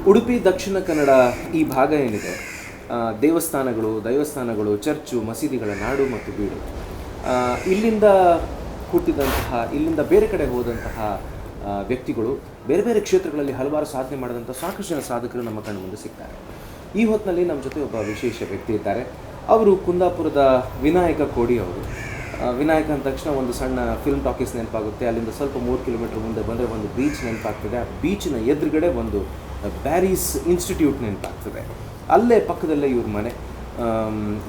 ಉಡುಪಿ ದಕ್ಷಿಣ ಕನ್ನಡ ಈ ಭಾಗ ಏನಿದೆ ದೈವಸ್ಥಾನಗಳು ಚರ್ಚು ಮಸೀದಿಗಳ ನಾಡು ಮತ್ತು ಬೀಡು. ಇಲ್ಲಿಂದ ಹುಟ್ಟಿದಂತಹ ಇಲ್ಲಿಂದ ಬೇರೆ ಕಡೆ ಹೋದಂತಹ ವ್ಯಕ್ತಿಗಳು ಬೇರೆ ಬೇರೆ ಕ್ಷೇತ್ರಗಳಲ್ಲಿ ಹಲವಾರು ಸಾಧನೆ ಮಾಡಿದಂಥ ಸಾಕಷ್ಟು ಜನ ಸಾಧಕರು ನಮ್ಮ ಕಣ್ಣು ಮುಂದೆ ಸಿಗ್ತಾರೆ. ಈ ಹೊತ್ತಿನಲ್ಲಿ ನಮ್ಮ ಜೊತೆ ಒಬ್ಬ ವಿಶೇಷ ವ್ಯಕ್ತಿ ಇದ್ದಾರೆ. ಅವರು ಕುಂದಾಪುರದ ವಿನಾಯಕ ಕೋಡಿ ಅವರು. ವಿನಾಯಕ ಅಂದ ತಕ್ಷಣ ಒಂದು ಸಣ್ಣ ಫಿಲ್ಮ್ ಟಾಕೀಸ್ ನೆನಪಾಗುತ್ತೆ. ಅಲ್ಲಿಂದ ಸ್ವಲ್ಪ 3 ಕಿಲೋಮೀಟರ್ ಮುಂದೆ ಬಂದರೆ ಒಂದು ಬೀಚ್ ನೆನಪಾಗ್ತದೆ. ಆ ಬೀಚಿನ ಎದುರುಗಡೆ ಒಂದು ಬ್ಯಾರೀಸ್ ಇನ್ಸ್ಟಿಟ್ಯೂಟ್ ನೆನಪಾಗ್ತದೆ. ಅಲ್ಲೇ ಪಕ್ಕದಲ್ಲೇ ಇವ್ರ ಮನೆ.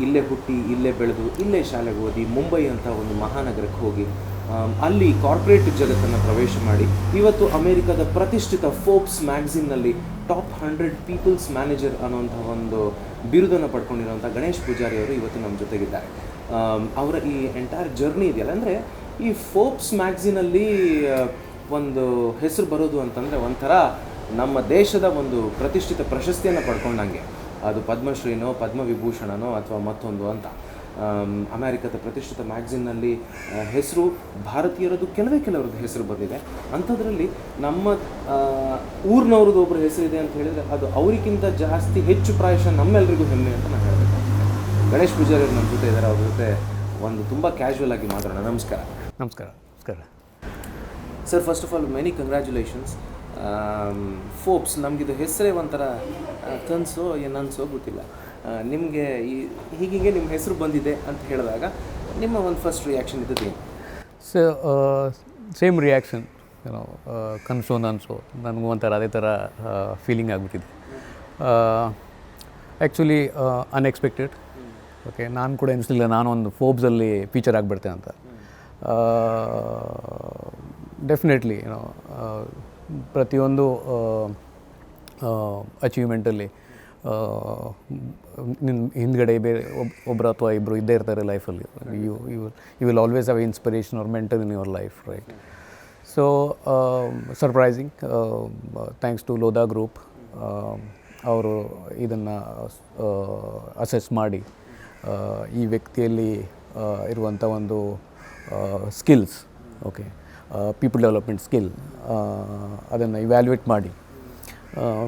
ಇಲ್ಲೇ ಹುಟ್ಟಿ ಇಲ್ಲೇ ಬೆಳೆದು ಇಲ್ಲೇ ಶಾಲೆಗೆ ಓದಿ ಮುಂಬೈ ಅಂತ ಒಂದು ಮಹಾನಗರಕ್ಕೆ ಹೋಗಿ ಅಲ್ಲಿ ಕಾರ್ಪೊರೇಟ್ ಜಗತ್ತನ್ನು ಪ್ರವೇಶ ಮಾಡಿ ಇವತ್ತು ಅಮೇರಿಕಾದ ಪ್ರತಿಷ್ಠಿತ ಫೋರ್ಬ್ಸ್ ಮ್ಯಾಗಝಿನ್ನಲ್ಲಿ ಟಾಪ್ 100 ಪೀಪಲ್ಸ್ ಮ್ಯಾನೇಜರ್ ಅನ್ನೋಂಥ ಒಂದು ಬಿರುದನ್ನು ಪಡ್ಕೊಂಡಿರೋಂಥ ಗಣೇಶ್ ಪೂಜಾರಿ ಅವರು ಇವತ್ತು ನಮ್ಮ ಜೊತೆಗಿದ್ದಾರೆ. ಅವರ ಈ ಎಂಟೈರ್ ಜರ್ನಿ ಇದೆಯಲ್ಲ, ಅಂದರೆ ಈ ಫೋರ್ಬ್ಸ್ ಮ್ಯಾಗಝಿನಲ್ಲಿ ಒಂದು ಹೆಸರು ಬರೋದು ಅಂತಂದರೆ ಒಂಥರ ನಮ್ಮ ದೇಶದ ಒಂದು ಪ್ರತಿಷ್ಠಿತ ಪ್ರಶಸ್ತಿಯನ್ನು ಪಡ್ಕೊಂಡಂಗೆ. ಅದು ಪದ್ಮಶ್ರೀನೋ ಪದ್ಮವಿಭೂಷಣನೋ ಅಥವಾ ಮತ್ತೊಂದು ಅಂತ. ಅಮೇರಿಕದ ಪ್ರತಿಷ್ಠಿತ ಮ್ಯಾಗಝಿನ್ನಲ್ಲಿ ಹೆಸರು ಭಾರತೀಯರದ್ದು ಕೆಲವರದ್ದು ಹೆಸರು ಬಂದಿದೆ. ಅಂಥದ್ರಲ್ಲಿ ನಮ್ಮ ಊರಿನವ್ರದ್ದು ಒಬ್ಬರ ಹೆಸರಿದೆ ಅಂತ ಹೇಳಿದರೆ ಅದು ಅವರಿಗಿಂತ ಜಾಸ್ತಿ ಹೆಚ್ಚು ಪ್ರಾಯಶಃ ನಮ್ಮೆಲ್ಲರಿಗೂ ಹೆಮ್ಮೆ ಅಂತ ನಾನು ಹೇಳಬೇಕು. ಗಣೇಶ್ ಪೂಜಾರಿ ಅವರು ನಮ್ಮ ಜೊತೆ ಇದ್ದಾರೆ. ಅವ್ರ ಜೊತೆ ಒಂದು ತುಂಬ ಕ್ಯಾಶುವಲ್ ಆಗಿ ಮಾತಾಡೋಣ. ನಮಸ್ಕಾರ. Sir, first of all many congratulations. Forbes ನಮಗಿದು ಹೆಸರೇ ಒಂಥರ ಕನಸೋ ಏನನ್ಸೋ ಗೊತ್ತಿಲ್ಲ. ನಿಮಗೆ ಹೀಗೆ ನಿಮ್ಮ ಹೆಸರು ಬಂದಿದೆ ಅಂತ ಹೇಳಿದಾಗ ನಿಮ್ಮ ಒಂದು ಫಸ್ಟ್ ರಿಯಾಕ್ಷನ್ ಇದ್ದದ್ದು? ಸೇಮ್ ರಿಯಾಕ್ಷನ್, ಏನೋ ಕನಸು ನನಸು ನನಗೂ ಒಂಥರ ಅದೇ ಥರ ಫೀಲಿಂಗ್ ಆಗಿಬಿಟ್ಟಿದೆ. Actually unexpected. ಓಕೆ, ನಾನು ಕೂಡ ಎನಿಸಲಿಲ್ಲ ನಾನೊಂದು ಫೋರ್ಬ್ಸಲ್ಲಿ ಫೀಚರ್ ಆಗಿಬಿಡ್ತೆ ಅಂತ. ಡೆಫಿನೆಟ್ಲಿ ಏನೋ ಪ್ರತಿಯೊಂದು ಅಚೀವ್ಮೆಂಟಲ್ಲಿ ಹಿಂದ್ಗಡೆ ಬೇರೆ ಒಬ್ಬರು ಅಥವಾ ಇಬ್ಬರು ಇದ್ದೇ ಇರ್ತಾರೆ ಲೈಫಲ್ಲಿ. You will always have inspiration or mentor in your life, right? So surprising. Thanks to Lodha group. ಅವರು ಇದನ್ನು ಅಸೆಸ್ ಮಾಡಿ ಈ ವ್ಯಕ್ತಿಯಲ್ಲಿ ಇರುವಂಥ ಒಂದು skills, okay, people development skill, ಅದನ್ನು ಇವ್ಯಾಲ್ಯೂಯೇಟ್ ಮಾಡಿ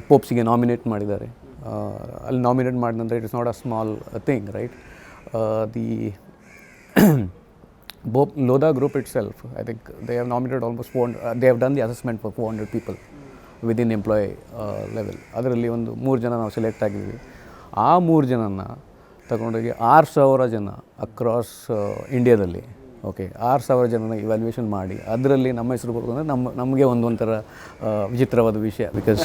ಪೋಪ್ಸಿಗೆ ನಾಮಿನೇಟ್ ಮಾಡಿದ್ದಾರೆ. ಅಲ್ಲಿ ನಾಮಿನೇಟ್ ಮಾಡಿದಂದರೆ it is not a small thing, right? The Lodha group itself, I think they have nominated almost 400, they have done the assessment for 400 people within employee level. ಅದರಲ್ಲಿ ಒಂದು 3 ಜನ ನಾವು ಸೆಲೆಕ್ಟ್ ಆಗಿದ್ವಿ. ಆ 3 ಜನನ ತಗೊಂಡೋಗಿ 6,000 ಜನ ಅಕ್ರಾಸ್ ಇಂಡಿಯಾದಲ್ಲಿ, ಓಕೆ, 6,000 ಜನನ ಇವ್ಯಾಲ್ಯೂಯೇಷನ್ ಮಾಡಿ ಅದರಲ್ಲಿ ನಮ್ಮ ಹೆಸರು ಬರೋದು ಅಂದರೆ ನಮಗೆ ಒಂಥರ ವಿಚಿತ್ರವಾದ ವಿಷಯ. ಬಿಕಾಸ್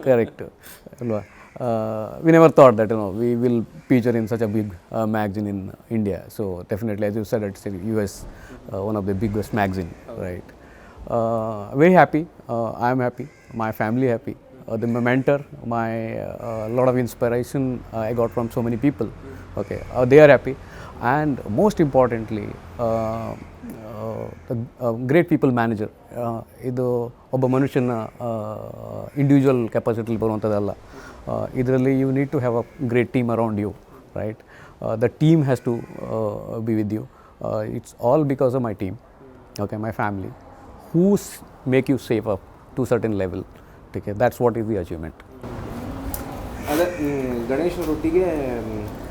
ಕರೆಕ್ಟ್ ಅಲ್ವಾ? We never thought that we will feature in such a big magazine in India. So definitely, as you said, it's in US, one of the biggest magazine, right? Very happy. I am happy. My family happy. My mentor, my lot of inspiration I got from so many people. Okay, they are happy, and most importantly, great people manager. ಇದು ಒಬ್ಬ ಮನುಷ್ಯನ individual ಕೆಪಾಸಿಟಿಲಿ ಬರುವಂಥದ್ದಲ್ಲ. ಇದರಲ್ಲಿ you need to have a great team around you, right? The team has to be with you. It's all because of my team, okay, my family, who's make you safe up to certain level. Okay, that's what is the achievement. ಅದೇ ಗಣೇಶನರೊಟ್ಟಿಗೆ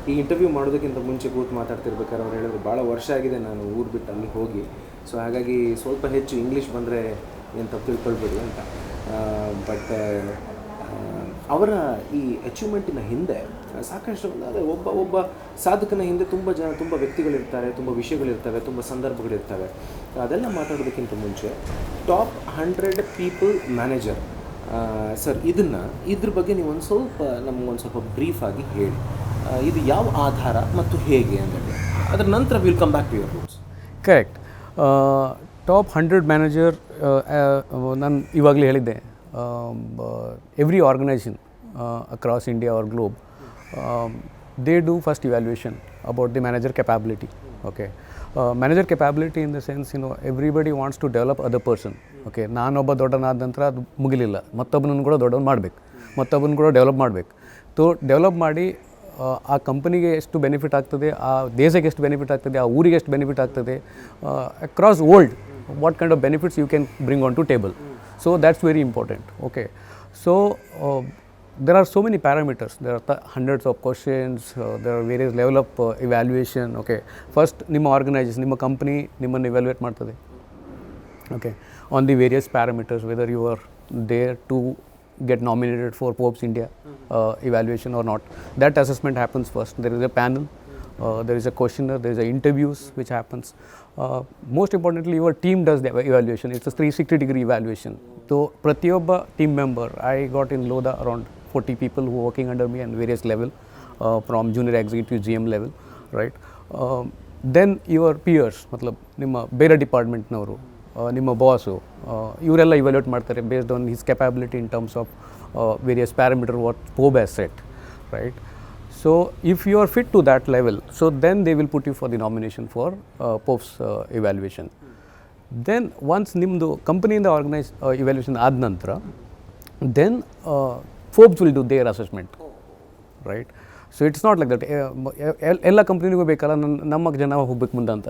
ಈ interview ಮಾಡೋದಕ್ಕಿಂತ ಮುಂಚೆ ಕೂತು ಮಾತಾಡ್ತಿರ್ಬೇಕಾದ್ರೆ ಅವ್ರು ಹೇಳಿದ್ರು, ಭಾಳ ವರ್ಷ ಆಗಿದೆ ನಾನು ಊರು ಬಿಟ್ಟು ಅಲ್ಲಿ ಹೋಗಿ, ಸೊ ಹಾಗಾಗಿ ಸ್ವಲ್ಪ ಹೆಚ್ಚು ಇಂಗ್ಲೀಷ್ ಬಂದರೆ ಏನು ತಪ್ಪು ತಿಳ್ಕೊಳ್ಬೇಡಿ ಅಂತ. ಬಟ್ ಅವರ ಈ ಅಚೀವ್ಮೆಂಟಿನ ಹಿಂದೆ ಸಾಕಷ್ಟು, ಅಂದರೆ ಒಬ್ಬ ಸಾಧಕನ ಹಿಂದೆ ತುಂಬ ವ್ಯಕ್ತಿಗಳಿರ್ತಾರೆ, ತುಂಬ ವಿಷಯಗಳಿರ್ತವೆ, ತುಂಬ ಸಂದರ್ಭಗಳಿರ್ತವೆ. ಅದೆಲ್ಲ ಮಾತಾಡೋದಕ್ಕಿಂತ ಮುಂಚೆ ಟಾಪ್ 100 ಪೀಪಲ್ ಮ್ಯಾನೇಜರ್, ಸರ್, ಇದ್ರ ಬಗ್ಗೆ ನೀವು ನಮಗೊಂದು ಸ್ವಲ್ಪ ಬ್ರೀಫಾಗಿ ಹೇಳಿ. ಇದು ಯಾವ ಆಧಾರ ಮತ್ತು ಹೇಗೆ ಅಂದರೆ ಅದರ ನಂತರ will come back to your roots. Correct. Top 100 manager ನಾನು ಇವಾಗಲೇ ಹೇಳಿದ್ದೆ. Every organization across India or globe, they do first evaluation about the manager capability. Okay, manager capability in the sense, everybody wants to develop other person. Okay, ನಾನೊಬ್ಬ ದೊಡ್ಡನಾದ ನಂತರ ಅದು ಮುಗಿಲಿಲ್ಲ, ಮತ್ತೊಬ್ಬನನ್ನು ಕೂಡ ದೊಡ್ಡವನು ಮಾಡಬೇಕು, ಮತ್ತೊಬ್ಬನ ಕೂಡ ಡೆವಲಪ್ ಮಾಡಬೇಕು. ಡೆವಲಪ್ ಮಾಡಿ ಆ ಕಂಪನಿಗೆ ಎಷ್ಟು ಬೆನಿಫಿಟ್ ಆಗ್ತದೆ, ಆ ದೇಶಕ್ಕೆ ಎಷ್ಟು ಬೆನಿಫಿಟ್ ಆಗ್ತದೆ, ಆ ಊರಿಗೆ ಎಷ್ಟು ಬೆನಿಫಿಟ್ ಆಗ್ತದೆ, across world what kind of benefits you can bring onto table. So that's very important. Okay, So there are so many parameters. There are hundreds of questions. There are various level of evaluation. Okay, first ನಿಮ್ಮ organisation, ನಿಮ್ಮ company ನಿಮ್ಮನ್ನು evaluate ಮಾಡ್ತದೆ. Okay, on the various parameters, whether you are there to get nominated for Forbes India evaluation or not. That assessment happens first. There is a panel, there is a questionnaire, there is a interviews which happens. Most importantly, your team does the evaluation. It's a 360-degree evaluation. So pratiyobba team member, I got in Lodha around 40 people who are working under me and various level, from junior executive to GM level, right? Then your peers, matlab nimma bere department navaru, ನಿಮ್ಮ boss, ಇವರೆಲ್ಲ evaluate ಮಾಡ್ತಾರೆ based on his capability in terms of various parameter what ಫೋಬ್ has set, right? So if you are fit to that level, so then they will put you for the nomination for Forbes evaluation. Then once ನಿಮ್ಮದು ಕಂಪನಿಯಿಂದ organise evaluation ಆದ ನಂತರ, then Forbes will do their assessment, right? So it's not like that ಎಲ್ಲ ಕಂಪ್ನಿಗೂ ಬೇಕಲ್ಲ ನಮ್ಮ ಜನ ಹೋಗ್ಬೇಕು ಮುಂದೆ ಅಂತ.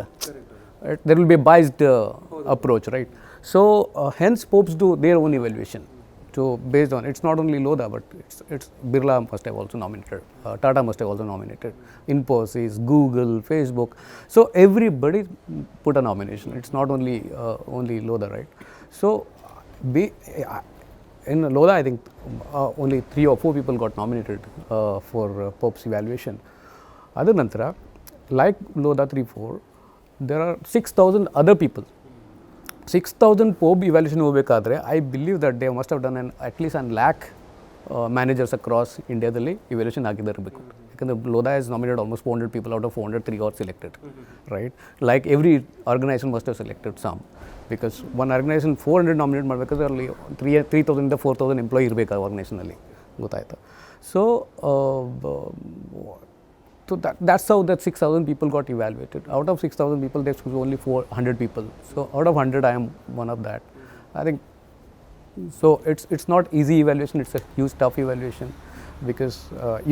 There will be a biased approach, right? So hence Forbes do their own evaluation. So based on, it's not only Lodha, but it's Birla must have also nominated, Tata must have also nominated, Infosys, Google, Facebook. So everybody put a nomination. It's not only Lodha, right? So in Lodha, I think only 3 or 4 people got nominated for Forbes evaluation. Other Nantara, like Lodha 3-4, there are 6,000 other people. 6,000 POB evaluation ಹೋಗಬೇಕಾದ್ರೆ I believe that they must have done at least 1 lakh managers across ಇಂಡಿಯಾದಲ್ಲಿ evaluation ಆಗಿರಬೇಕು. ಯಾಕಂದರೆ Lodha is nominated almost 400 people out of 400, 3 got selected, right? Like every organization must have selected some, because one organization 400 nominate ಮಾಡಬೇಕಾದ್ರೆ ಅಲ್ಲಿ 3,000 ಇಂದ 4,000 employee ಇರಬೇಕು ಆ ಆರ್ಗನೈಸೇಷನಲ್ಲಿ, ಗೊತ್ತಾಯ್ತಾ? So So that's how that 6,000 people got evaluated. Out of 6,000 people, there was only 400 people. So out of 100, I am one of that. I think so. It's not easy evaluation. It's a huge tough evaluation, because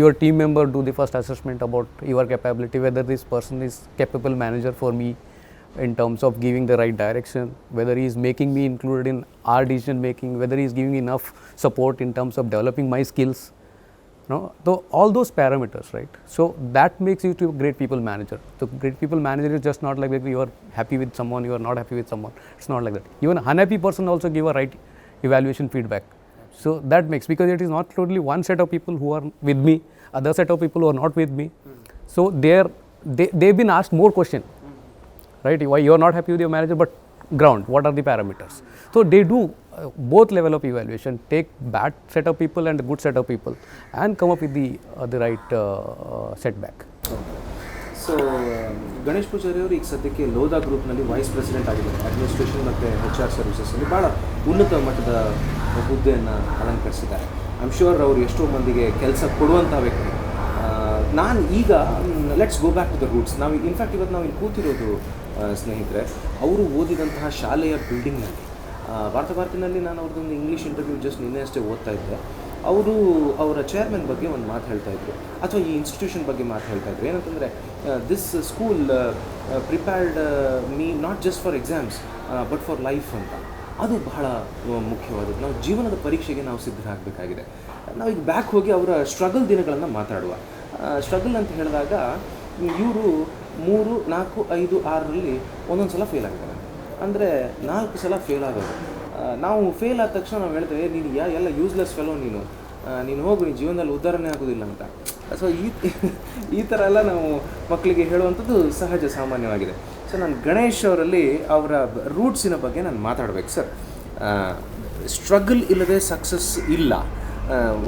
your team member do the first assessment about your capability, whether this person is capable manager for me in terms of giving the right direction, whether he is making me included in our decision making, whether he is giving enough support in terms of developing my skills. No, so all those parameters, right? So that makes you to a great people manager. So great people manager is just not like that you are happy with someone, you are not happy with someone. It's not like that. Even an unhappy person also give a right evaluation feedback. So that makes, because it is not totally one set of people who are with me, other set of people who are not with me. So they've been asked more question, right? Why you are not happy with your manager, but ground, what are the parameters? So they do both level of evaluation, take bad set of people and good set of people, and come up with the right setback. So Ganesh Pujari ಅವರು ಈಗ ಸದ್ಯಕ್ಕೆ ಲೋಧಾ ಗ್ರೂಪ್ನಲ್ಲಿ vice president ಆಗಿದ್ದಾರೆ. Administration ಮತ್ತು HR ಸರ್ವಿಸಸಲ್ಲಿ ಭಾಳ ಉನ್ನತ ಮಟ್ಟದ ಹುದ್ದೆಯನ್ನು ಅಲಂಕರಿಸಿದ್ದಾರೆ. ಐ ಆಮ್ ಶ್ಯೂರ್ ಅವರು ಎಷ್ಟೋ ಮಂದಿಗೆ ಕೆಲಸ ಕೊಡುವಂಥ ವ್ಯಕ್ತಿ. ನಾನು ಈಗ let's go back to the roots. ನಾವು ಇನ್ಫ್ಯಾಕ್ಟ್ ಇವತ್ತು ನಾವು ಇಲ್ಲಿ ಕೂತಿರೋದು ಸ್ನೇಹಿತರೆ, ಅವರು ಓದಿದಂತಹ ಶಾಲೆಯ ಬಿಲ್ಡಿಂಗ್ನಲ್ಲಿ, ವಾರ್ತಾಭಾರತಿನಲ್ಲಿ ನಾನು ಅವ್ರದ್ದೊಂದು ಇಂಗ್ಲೀಷ್ ಇಂಟರ್ವ್ಯೂ ಜಸ್ಟ್ ನಿನ್ನೆ ಅಷ್ಟೇ ಓದ್ತಾ ಇದ್ದೆ. ಅವರು ಅವರ ಚೇರ್ಮನ್ ಬಗ್ಗೆ ಒಂದು ಮಾತು ಹೇಳ್ತಾಯಿದ್ರು, ಅಥವಾ ಈ ಇನ್ಸ್ಟಿಟ್ಯೂಷನ್ ಬಗ್ಗೆ ಮಾತು ಹೇಳ್ತಾಯಿದ್ರು. ಏನಂತಂದರೆ, this school prepared me not just for exams but for life ಅಂತ. ಅದು ಬಹಳ ಮುಖ್ಯವಾದದ್ದು. ನಾವು ಜೀವನದ ಪರೀಕ್ಷೆಗೆ ನಾವು ಸಿದ್ಧರಾಗಬೇಕಾಗಿದೆ. ನಾವೀಗ ಬ್ಯಾಕ್ ಹೋಗಿ ಅವರ ಸ್ಟ್ರಗಲ್ ದಿನಗಳನ್ನು ಮಾತಾಡುವ. ಸ್ಟ್ರಗಲ್ ಅಂತ ಹೇಳಿದಾಗ ಇವರು 3, 4, 5, 6ರಲ್ಲಿ ಒಂದೊಂದು ಸಲ ಫೇಲ್ ಆಗಿದ್ದಾರೆ. ಅಂದರೆ 4 ಸಲ ಫೇಲ್ ಆಗೋದು. ನಾವು ಫೇಲ್ ಆದ ತಕ್ಷಣ ನಾವು ಹೇಳ್ತೇವೆ, ನೀನು ಎಲ್ಲ ಯೂಸ್ಲೆಸ್ ಫೆಲೋ, ನೀನು ಹೋಗು, ನೀನು ಜೀವನದಲ್ಲಿ ಉದ್ಧಾರನೇ ಆಗೋದಿಲ್ಲ ಅಂತ. ಸೊ ಈ ಥರ ಎಲ್ಲ ನಾವು ಮಕ್ಕಳಿಗೆ ಹೇಳುವಂಥದ್ದು ಸಹಜ ಸಾಮಾನ್ಯವಾಗಿದೆ. ಸೊ ನಾನು ಗಣೇಶ್ ಅವರಲ್ಲಿ ಅವರ ರೂಟ್ಸಿನ ಬಗ್ಗೆ ನಾನು ಮಾತಾಡಬೇಕು ಸರ್. ಸ್ಟ್ರಗಲ್ ಇಲ್ಲದೆ ಸಕ್ಸಸ್ ಇಲ್ಲ.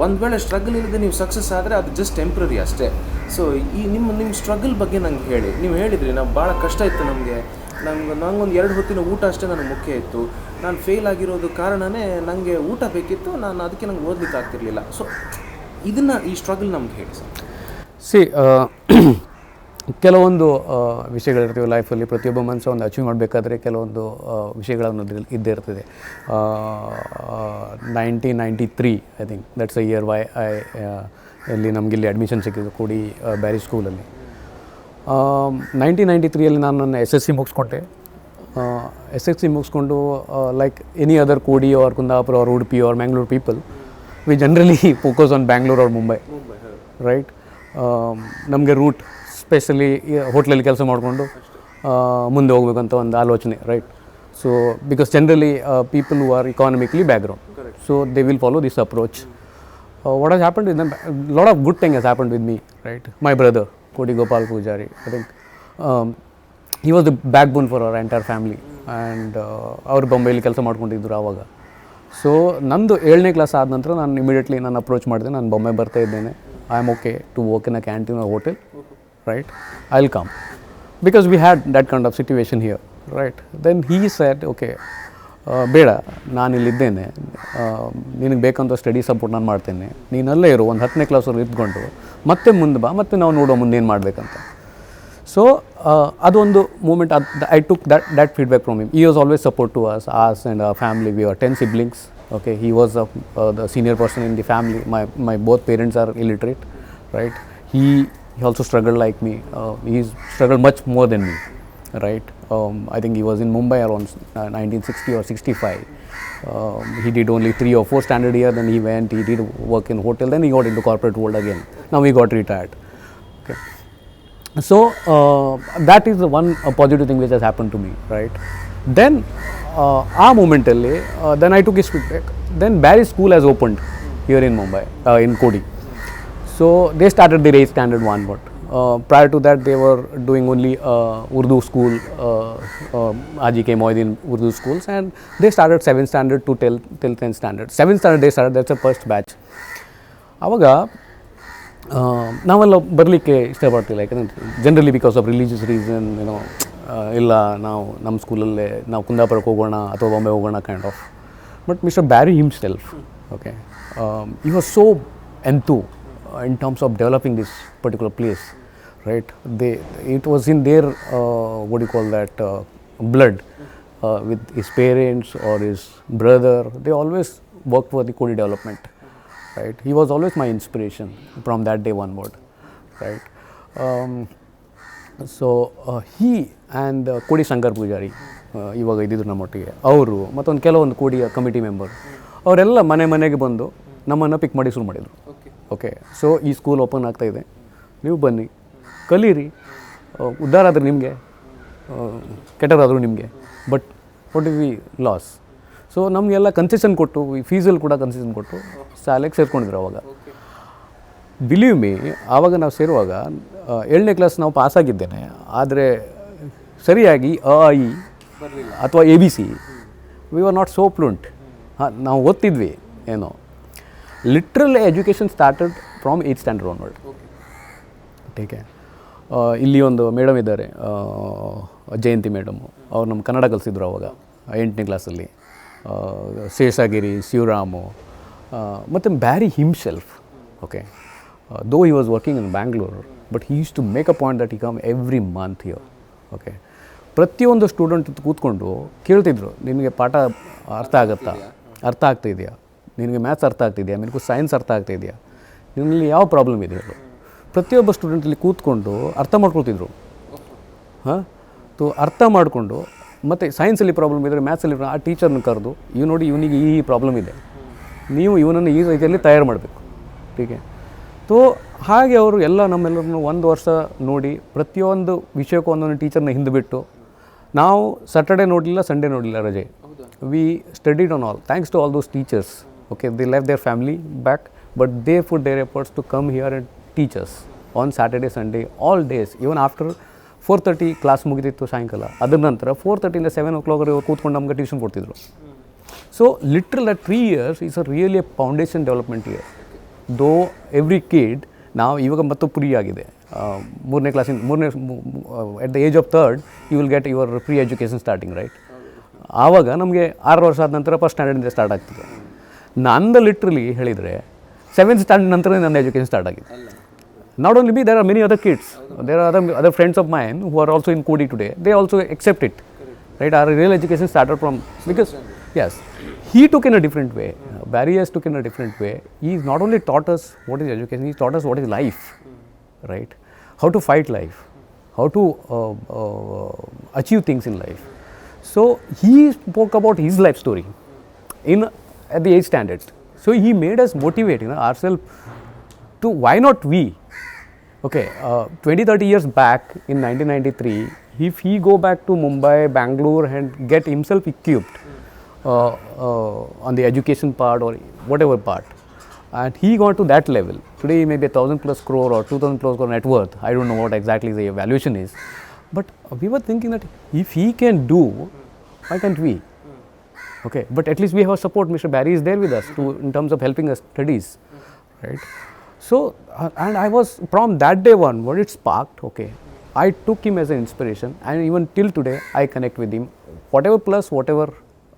ಒಂದು ವೇಳೆ ಸ್ಟ್ರಗಲ್ ಇಲ್ಲದೆ ನೀವು ಸಕ್ಸಸ್ ಆದರೆ ಅದು ಜಸ್ಟ್ ಟೆಂಪ್ರರಿ ಅಷ್ಟೇ. ಸೊ ಈ ನಿಮ್ಮ ಸ್ಟ್ರಗಲ್ ಬಗ್ಗೆ ನಂಗೆ ಹೇಳಿ. ನೀವು ಹೇಳಿದ್ರಿ, ನಾವು ಭಾಳ ಕಷ್ಟ ಇತ್ತು ನಂಗೊಂದು 2 ಹೊತ್ತಿನ ಊಟ ಅಷ್ಟೇ ನನಗೆ ಮುಖ್ಯ ಇತ್ತು. ನಾನು ಫೇಲ್ ಆಗಿರೋದು ಕಾರಣವೇ ನನಗೆ ಊಟ ಬೇಕಿತ್ತು, ನಾನು ಅದಕ್ಕೆ ನಂಗೆ ಓದಲಿಕ್ಕೆ ಆಗ್ತಿರ್ಲಿಲ್ಲ. ಸೊ ಈ ಸ್ಟ್ರಗಲ್ ನಮ್ಗೆ ಹೇಳಿ ಸರ್. ಕೆಲವೊಂದು ವಿಷಯಗಳಿರ್ತೀವಿ ಲೈಫಲ್ಲಿ. ಪ್ರತಿಯೊಬ್ಬ ಮನುಷ್ಯ ಒಂದು ಅಚೀವ್ ಮಾಡಬೇಕಾದ್ರೆ ಕೆಲವೊಂದು ವಿಷಯಗಳನ್ನು ಇದ್ದೇ ಇರ್ತದೆ. 1993 I think that's a year why ಇಲ್ಲಿ ನಮಗಿಲ್ಲಿ ಅಡ್ಮಿಷನ್ ಸಿಕ್ಕಿದ್ದು ಕೂಡಿ ಬ್ಯಾರಿ ಸ್ಕೂಲಲ್ಲಿ. 1993 ನಾನು ನನ್ನ SSC ಮುಗಿಸ್ಕೊಂಡೆ. SSC ಮುಗಿಸ್ಕೊಂಡು like any other Kodi or Kundapura or Udupi or Mangalore people, we generally focus on Bangalore or Mumbai, right. ನಮಗೆ ರೂಟ್ ಸ್ಪೆಷಲಿ ಹೋಟ್ಲಲ್ಲಿ ಕೆಲಸ ಮಾಡಿಕೊಂಡು ಮುಂದೆ ಹೋಗ್ಬೇಕಂತ ಒಂದು ಆಲೋಚನೆ, right. So because generally people who are economically background, so they will follow this approach. What has happened with them, lot of good thing has happened with me, right. My brother Kodi Gopal Poojary, I think he was the backbone for our entire family, and ಅವರು ಬೊಂಬೈಲಿ ಕೆಲಸ ಮಾಡ್ಕೊಂಡಿದ್ರು ಆವಾಗ. So ನಂದು 7ನೇ class ಆದ ನಂತರ ನಾನು immediately ನಾನು approach ಮಾಡಿದೆ, ನಾನು ಬೊಂಬೈ ಬರ್ತಾ ಇದ್ದೇನೆ, I am okay to work in a canteen or hotel, right, I will come, because we had that kind of situation here, right. Then he said okay, ಬೇಡ, ನಾನಿಲ್ಲಿದ್ದೇನೆ, ನಿನಗೆ ಬೇಕಂತ ಸ್ಟಡಿ ಸಪೋರ್ಟ್ ನಾನು ಮಾಡ್ತೇನೆ, ನೀನಲ್ಲೇ ಇರು, ಒಂದು 10ನೇ ಕ್ಲಾಸಲ್ಲಿ ಇದ್ಕೊಂಡು ಮತ್ತೆ ಮುಂದೆ ಬಾ, ಮತ್ತೆ ನಾವು ನೋಡೋ ಮುಂದೇನು ಮಾಡಬೇಕಂತ. ಸೊ ಅದೊಂದು moment, I took that feedback from him. He was always support to us and our family. We were 10 siblings, okay. He was the senior person in the family. My both parents are illiterate, right. He also struggled like me. He struggled much more than me, right. I think he was in Mumbai around 1960 or 65. He did only 3 or 4 standard year, then he did work in hotel, then he got into corporate world again. Now he got retired, okay. So that is the one positive thing which has happened to me, right. Then ಆ ಮೂಮೆಂಟಲ್ಲಿ then I took his feedback. Then Barry School has opened here in Mumbai, in Kodi. So they started the 8th standard one, but prior to that they were doing only Urdu school, AJK Moidin Urdu schools, and they started 7th standard to till 10th standard. 7th standard they started, that's the first batch. ಆವಾಗ ನಾವೆಲ್ಲ ಬರಲಿಕ್ಕೆ ಇಷ್ಟಪಡ್ತಿಲ್ಲ, ಯಾಕಂದರೆ generally because of religious reason, ಏನೋ ಇಲ್ಲ ನಾವು ನಮ್ಮ ಸ್ಕೂಲಲ್ಲೇ ನಾವು ಕುಂದಾಪುರಕ್ಕೆ ಹೋಗೋಣ ಅಥವಾ ಬಾಂಬೆ ಹೋಗೋಣ kind of. But mister Beary himself, okay, he was so enthused in terms of developing this particular place, right. It was in their what do you call that, blood, with his parents or his brother. They always worked for the Kodi development, right. He was always my inspiration from that day onward, right. So he and Kodi Shankar Pujari, ಇವಾಗ ಇದ್ದಿದ್ರು ನಮ್ಮೊಟ್ಟಿಗೆ, ಅವರು ಮತ್ತೊಂದು ಕೆಲವೊಂದು ಕೋಡಿಯ committee member, ಅವರೆಲ್ಲ ಮನೆಗೆ ಬಂದು ನಮ್ಮನ್ನು ಪಿಕ್ ಮಾಡಿ ಶುರು ಮಾಡಿದರು, ಓಕೆ. ಸೊ ಈ ಸ್ಕೂಲ್ ಓಪನ್ ಆಗ್ತಾಯಿದೆ, ನೀವು ಬನ್ನಿ, ಕಲೀರಿ, ಉದ್ಧಾರ ಆದ್ರೆ ನಿಮಗೆ, ಕೆಟ್ಟದಾದರೂ ನಿಮಗೆ, but what is we loss. So ನಮಗೆಲ್ಲ ಕನ್ಸೆಷನ್ ಕೊಟ್ಟು, ಈ ಫೀಸಲ್ಲಿ ಕೂಡ ಕನ್ಸೆಷನ್ ಕೊಟ್ಟು ಶಾಲೆಗೆ ಸೇರ್ಕೊಂಡಿದ್ರು ಅವಾಗ. ಬಿಲೀವ್ ಮೀ, ಆವಾಗ ನಾವು ಸೇರುವಾಗ 7ನೇ ಕ್ಲಾಸ್ ನಾವು ಪಾಸಾಗಿದ್ದೇನೆ, ಆದರೆ ಸರಿಯಾಗಿ ಅ ಇ ಅಥವಾ ABC we are not so fluent. ನಾವು ಓದ್ತಿದ್ವಿ ಏನೋ. Literal education started from 8th standard onward, ಟೀಕೆ. ಇಲ್ಲಿ ಒಂದು ಮೇಡಮ್ ಇದ್ದಾರೆ, ಜಯಂತಿ ಮೇಡಮು, ಅವ್ರು ನಮ್ಮ ಕನ್ನಡ ಕಲಿಸಿದ್ರು ಅವಾಗ 8ನೇ ಕ್ಲಾಸಲ್ಲಿ. ಶೇಷಗಿರಿ, ಶಿವರಾಮು, ಮತ್ತು Beary himself, okay. Though he was working in Bangalore, but he used to make a point that he come every month here, okay. ಪ್ರತಿಯೊಂದು ಸ್ಟೂಡೆಂಟ್ ಕೂತ್ಕೊಂಡು ಕೇಳ್ತಿದ್ರು, ನಿನಗೆ ಪಾಠ ಅರ್ಥ ಆಗ್ತಾಯಿದೆಯಾ, ನಿನಗೆ ಮ್ಯಾಥ್ಸ್ ಅರ್ಥ ಆಗ್ತಿದೆಯಾ, ನಿನಗೂ ಸೈನ್ಸ್ ಅರ್ಥ ಆಗ್ತಾಯಿದೆಯಾ, ನಿನ್ನಲ್ಲಿ ಯಾವ ಪ್ರಾಬ್ಲಮ್ ಇದೆ ಹೇಳು. ಪ್ರತಿಯೊಬ್ಬ ಸ್ಟೂಡೆಂಟಲ್ಲಿ ಕೂತ್ಕೊಂಡು ಅರ್ಥ ಮಾಡ್ಕೊಳ್ತಿದ್ರು. ಹಾಂ, ತೋ ಅರ್ಥ ಮಾಡಿಕೊಂಡು ಮತ್ತು ಸೈನ್ಸಲ್ಲಿ ಪ್ರಾಬ್ಲಮ್ ಇದ್ದರೆ ಮ್ಯಾಥ್ಸಲ್ಲಿ ಆ ಟೀಚರ್ನ ಕರೆದು, ಇವು ನೋಡಿ ಇವನಿಗೆ ಈ ಪ್ರಾಬ್ಲಮ್ ಇದೆ, ನೀವು ಇವನನ್ನು ಈ ರೀತಿಯಲ್ಲಿ ತಯಾರು ಮಾಡಬೇಕು, ಟೀಕೆ. ತೋ ಹಾಗೆ ಅವರು ಎಲ್ಲ ನಮ್ಮೆಲ್ಲರನ್ನು 1 ವರ್ಷ ನೋಡಿ, ಪ್ರತಿಯೊಂದು ವಿಷಯಕ್ಕೂ ಒಂದೊಂದು ಟೀಚರ್ನ ಹಿಂದೆ ಬಿಟ್ಟು, ನಾವು ಸ್ಯಾಟರ್ಡೇ ನೋಡಲಿಲ್ಲ, ಸಂಡೇ ನೋಡಲಿಲ್ಲ, ರಜೆ. We studied on all, thanks to all those teachers, okay. They left their family back, but they put their efforts to come here and teach us on Saturday, Sunday, all days. Even after 4:30 class ಮುಗಿದಿತ್ತು ಸಾಯಂಕಾಲ, ಅದರ ನಂತರ 4:30 7 o'clock ಕೂತ್ಕೊಂಡು ನಮ್ಗೆ tuition ಕೊಡ್ತಿದ್ರು. So literal that 3 years is a really a foundation development year. Though every kid, ನಾವು ಇವಾಗ ಮತ್ತು ಫ್ರೀ ಆಗಿದೆ, 3ನೇ ಕ್ಲಾಸಿಂದ at the age of 3rd you will get your free education starting, right. ಆವಾಗ ನಮಗೆ 6 ವರ್ಷ ಆದ ನಂತರ ಫಸ್ಟ್ ಸ್ಟ್ಯಾಂಡರ್ಡಿಂದ ಸ್ಟಾರ್ಟ್ ಆಗ್ತದೆ. ನಂದು ಲಿಟ್ರಲಿ ಹೇಳಿದರೆ 7th ಸ್ಟ್ಯಾಂಡರ್ಡ್ ನಂತರ ನನ್ನ ಎಜುಕೇಷನ್ ಸ್ಟಾರ್ಟ್ ಆಗಿದೆ. Not only me, there are many other kids. There are other friends of mine who are also in Kodi today. They also accept it, right? Our real education started from, because yes, he took in a different way. Barry has took in a different way. He's not only taught us what is education, he taught us what is life, right? How to fight life, how to achieve things in life. So he spoke about his life story at the 8th standards. So he made us motivate, ourselves to why not we? Okay, 20-30 years back in 1993, if he go back to Mumbai, Bangalore and get himself equipped on the education part or whatever part, and he got to that level. Today he may be 1,000+ crore or 2,000+ crore net worth. I don't know what exactly the evaluation is, but we were thinking that if he can do, why can't we? Okay, but at least we have a support. Mr. Barry is there with us in terms of helping us studies, right? So, and I was, from that day on, what it sparked, okay, I took him as an inspiration, and even till today, I connect with him. Whatever plus, whatever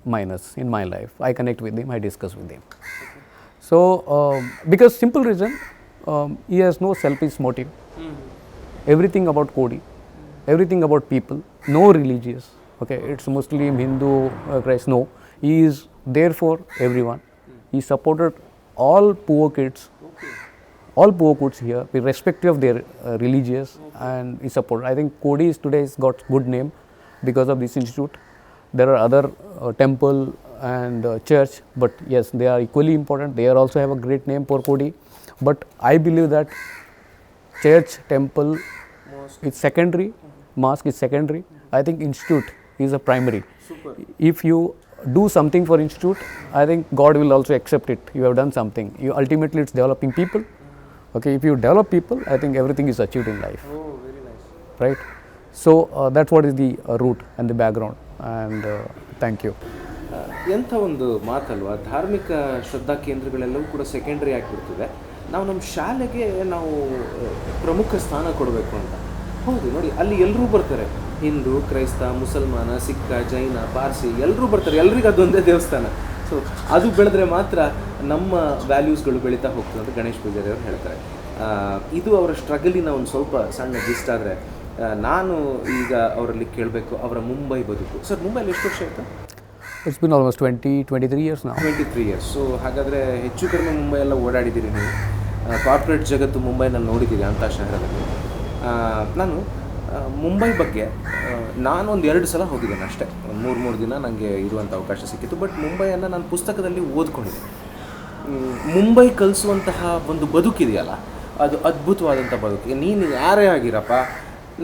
minus in my life, I connect with him, I discuss with him. So, because simple reason, he has no selfish motive. Everything about Kodi, everything about people, no religious, okay, it's Muslim, Hindu, Christ, no. He is there for everyone. He supported all poor kids. All poor kids here, irrespective of their religious, and he support. I think Kodi is today has got good name because of this institute. There are other temple and church, but yes, they are equally important. They are also have a great name for Kodi. But I believe that church, temple is secondary, mosque is secondary. I think institute is a primary. Super. If you do something for institute, I think God will also accept it. You have done something. You ultimately, it's developing people. Okay, if you develop people, I think everything is achieved in life. Oh, very nice. Right? So that's what is the root and the background. And thank you. ಎಂಥ ಒಂದು ಮಾತಲ್ವಾ, ಧಾರ್ಮಿಕ ಶ್ರದ್ಧಾ ಕೇಂದ್ರಗಳೆಲ್ಲವೂ ಕೂಡ secondary ಆಗಿಬಿಡ್ತದೆ. ನಾವು ನಮ್ಮ ಶಾಲೆಗೆ ನಾವು ಪ್ರಮುಖ ಸ್ಥಾನ ಕೊಡಬೇಕು ಅಂತ. ಹೌದು ನೋಡಿ, ಅಲ್ಲಿ ಎಲ್ಲರೂ ಬರ್ತಾರೆ, ಹಿಂದೂ, ಕ್ರೈಸ್ತ, ಮುಸಲ್ಮಾನ, ಸಿಖ್, ಜೈನ, ಪಾರ್ಸಿ ಎಲ್ಲರೂ ಬರ್ತಾರೆ. ಎಲ್ರಿಗೂ ಅದೊಂದೇ ದೇವಸ್ಥಾನ. ಸೊ ಅದು ಬೆಳೆದ್ರೆ ಮಾತ್ರ ನಮ್ಮ ವ್ಯಾಲ್ಯೂಸ್ಗಳು ಬೆಳೀತಾ ಹೋಗ್ತದೆ ಅಂತ ಗಣೇಶ್ ಪೂಜಾರಿ ಅವರು ಹೇಳ್ತಾರೆ. ಇದು ಅವರ ಸ್ಟ್ರಗಲಿನ ಒಂದು ಸ್ವಲ್ಪ ಸಣ್ಣ ಜಿಸ್ಟ್. ಆದರೆ ನಾನು ಈಗ ಅವರಲ್ಲಿ ಕೇಳಬೇಕು ಅವರ ಮುಂಬೈ ಬದುಕು. ಸರ್, ಮುಂಬೈಲಿ ಎಷ್ಟು ವರ್ಷ ಆಯಿತು? It's been almost 23 years now. 23 years. So ಹಾಗಾದರೆ ಹೆಚ್ಚು ಕಡಿಮೆ ಮುಂಬೈ ಎಲ್ಲ ಓಡಾಡಿದ್ದೀರಿ ನೀವು. ಕಾರ್ಪೊರೇಟ್ ಜಗತ್ತು ಮುಂಬೈನಲ್ಲಿ ನೋಡಿದ್ದೀರಿ, ಅಂಥ ಶಹರದಲ್ಲಿ. ನಾನು ಮುಂಬೈ ಬಗ್ಗೆ ನಾನೊಂದು 2 ಸಲ ಹೋಗಿದ್ದೇನೆ ಅಷ್ಟೇ. ಒಂದು 3 ದಿನ ನನಗೆ ಇರುವಂಥ ಅವಕಾಶ ಸಿಕ್ಕಿತ್ತು. ಬಟ್ ಮುಂಬೈಯನ್ನು ನಾನು ಪುಸ್ತಕದಲ್ಲಿ ಓದ್ಕೊಂಡಿದ್ದೆ. ಮುಂಬೈ ಕಲಿಸುವಂತಹ ಒಂದು ಬದುಕಿದೆಯಲ್ಲ, ಅದು ಅದ್ಭುತವಾದಂಥ ಬದುಕು. ನೀನು ಯಾರೇ ಆಗಿರಪ್ಪ,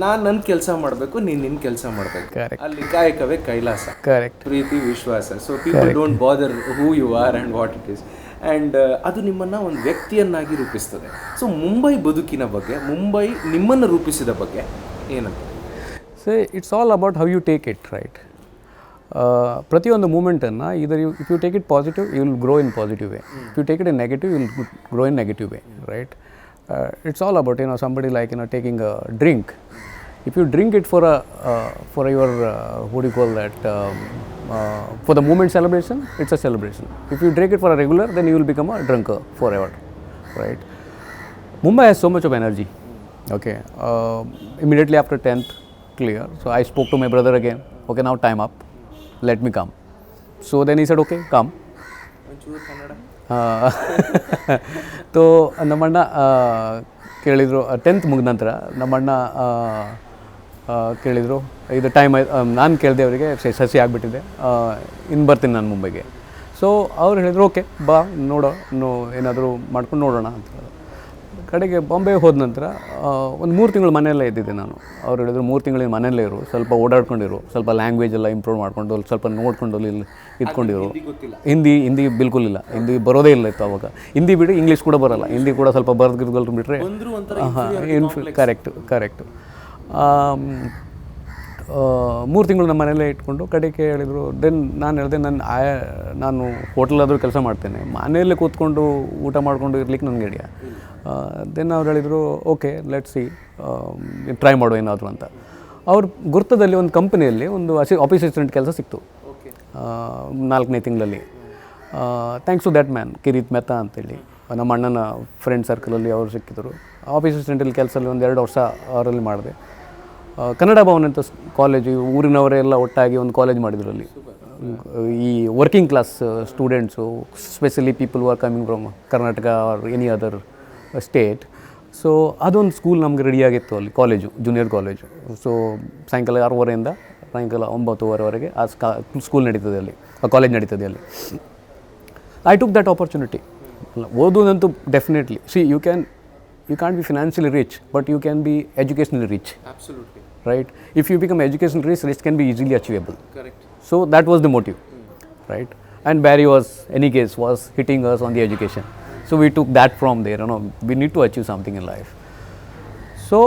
ನಾನು ನನ್ನ ಕೆಲಸ ಮಾಡಬೇಕು, ನೀನು ನಿನ್ನ ಕೆಲಸ ಮಾಡಬೇಕು. ಅಲ್ಲಿ ಕಾಯಕವೇ ಕೈಲಾಸ. ಕರೆಕ್ಟ್. ಪ್ರೀತಿ, ವಿಶ್ವಾಸ. So people don't bother who you are and what it is. And ಅದು ನಿಮ್ಮನ್ನು ಒಂದು ವ್ಯಕ್ತಿಯನ್ನಾಗಿ ರೂಪಿಸ್ತದೆ. ಸೊ ಮುಂಬೈ ಬದುಕಿನ ಬಗ್ಗೆ, ಮುಂಬೈ ನಿಮ್ಮನ್ನು ರೂಪಿಸಿದ ಬಗ್ಗೆ ಏನಂತ? So it's all about how you take it, right? ಪ್ರತಿಯೊಂದು ಮೂಮೆಂಟನ್ನು either if you take it positive, you will grow in positive way. If you take it in negative, you will grow in negative way, right? It's all about, somebody like, taking a drink. If you drink it for your, what do you call that, for the moment celebration, it's a celebration. If you drink it for a regular, then you will become a drunker forever, right? Mumbai has so much of energy, okay? Immediately after 10th clear, so I spoke to my brother again. Okay, now time up, let me come. So then he said, okay, come. ತೋ ನಮ್ಮಣ್ಣ ಕೇಳಿದರು, 10th ಮುಗಿದ ನಂತರ ನಮ್ಮಣ್ಣ ಕೇಳಿದರು, ಇದು time ಆಯ್ತು. ನಾನು ಕೇಳಿದೆ ಅವರಿಗೆ, ಸಸಿ ಆಗಿಬಿಟ್ಟಿದೆ, ಇನ್ನು ಬರ್ತೀನಿ ನಾನು ಮುಂಬೈಗೆ. ಸೊ ಅವ್ರು ಹೇಳಿದರು, ಓಕೆ ಬಾ, ನೋಡೋ, ಏನಾದರೂ ಮಾಡ್ಕೊಂಡು ನೋಡೋಣ ಅಂತ. ಕಡೆಗೆ ಬಾಂಬೆಗೆ ಹೋದ ನಂತರ ಒಂದು 3 ತಿಂಗಳು ಮನೆಯಲ್ಲೇ ಇದ್ದಿದ್ದೆ ನಾನು. ಅವ್ರು ಹೇಳಿದ್ರು, 3 ತಿಂಗಳಿನ ಮನೆಯಲ್ಲೇ ಇರು, ಸ್ವಲ್ಪ ಓಡಾಡ್ಕೊಂಡಿರು, ಸ್ವಲ್ಪ ಲ್ಯಾಂಗ್ವೇಜ್ ಎಲ್ಲ ಇಂಪ್ರೂವ್ ಮಾಡ್ಕೊಂಡು, ಸ್ವಲ್ಪ ನೋಡ್ಕೊಂಡು ಇಲ್ಲಿ ಇದ್ಕೊಂಡಿರು. ಹಿಂದಿ ಬಿಲ್ಕುಲ್ ಇಲ್ಲ, ಹಿಂದಿ ಬರೋದೇ ಇಲ್ಲ ಇತ್ತು ಅವಾಗ. ಹಿಂದಿ ಬಿಡಿ, ಇಂಗ್ಲೀಷ್ ಕೂಡ ಬರೋಲ್ಲ. ಹಿಂದಿ ಕೂಡ ಸ್ವಲ್ಪ ಬರ್ದು ಬಿಟ್ಟರೆ ಕರೆಕ್ಟು. 3 ತಿಂಗಳು ನಮ್ಮ ಮನೆಯಲ್ಲೇ ಇಟ್ಕೊಂಡು ಕಡೆಗೆ ಹೇಳಿದರು. ದೆನ್ ನಾನು ಹೇಳಿದೆ, ನಾನು ಹೋಟೆಲಾದರೂ ಕೆಲಸ ಮಾಡ್ತೇನೆ, ಮನೆಯಲ್ಲೇ ಕೂತ್ಕೊಂಡು ಊಟ ಮಾಡ್ಕೊಂಡು ಇರ್ಲಿಕ್ಕೆ ನನಗೆ ಹಿಡಿಯ. ದೆನ್ ಅವ್ರು ಹೇಳಿದರು, ಓಕೆ ಲೆಟ್ಸ್ ಸಿ, ಟ್ರೈ ಮಾಡೋ ಏನಾದರೂ ಅಂತ. ಅವ್ರ ಗುರ್ತದಲ್ಲಿ ಒಂದು ಕಂಪನಿಯಲ್ಲಿ ಒಂದು ಆಫೀಸ್ ಅಸಿಸ್ಟೆಂಟ್ ಕೆಲಸ ಸಿಕ್ತು 4ನೇ ತಿಂಗಳಲ್ಲಿ. Thanks to that man, Kirit Mehta ಅಂತೇಳಿ, ನಮ್ಮ ಅಣ್ಣನ ಫ್ರೆಂಡ್ ಸರ್ಕಲಲ್ಲಿ ಅವರು ಸಿಕ್ಕಿದ್ರು. ಆಫೀಸ್ ಅಸಿಸ್ಟೆಂಟಲ್ಲಿ ಕೆಲಸದಲ್ಲಿ 1-2 ವರ್ಷ ಅವರಲ್ಲಿ ಮಾಡಿದೆ. ಕನ್ನಡ ಭವನ್ ಅಂತ ಕಾಲೇಜು, ಊರಿನವರೆಲ್ಲ ಒಟ್ಟಾಗಿ ಒಂದು ಕಾಲೇಜ್ ಮಾಡಿದ್ರು ಅಲ್ಲಿ. ಈ working class students, specially people who are coming from Karnataka R any other state. So ಅದೊಂದು ಸ್ಕೂಲ್ ನಮಗೆ ರೆಡಿಯಾಗಿತ್ತು ಅಲ್ಲಿ, ಕಾಲೇಜು, ಜೂನಿಯರ್ ಕಾಲೇಜು. ಸೊ ಸಾಯಂಕಾಲ 6:30 ಸಾಯಂಕಾಲ 9:30ವರೆಗೆ ಆ ಸ್ಕೂಲ್ ನಡೀತದೆ ಅಲ್ಲಿ, ಆ ಕಾಲೇಜ್ ನಡೀತದೆ ಅಲ್ಲಿ. I took that opportunity. ಓದೋದಂತೂ definitely. See you can't be financially rich, but you can be educationally rich. Absolutely. Right? If you become educationally rich can be easily achievable. Correct. So that was the motive, right? And Barry was hitting us on the education. So we took that from there. We need to achieve something in life. So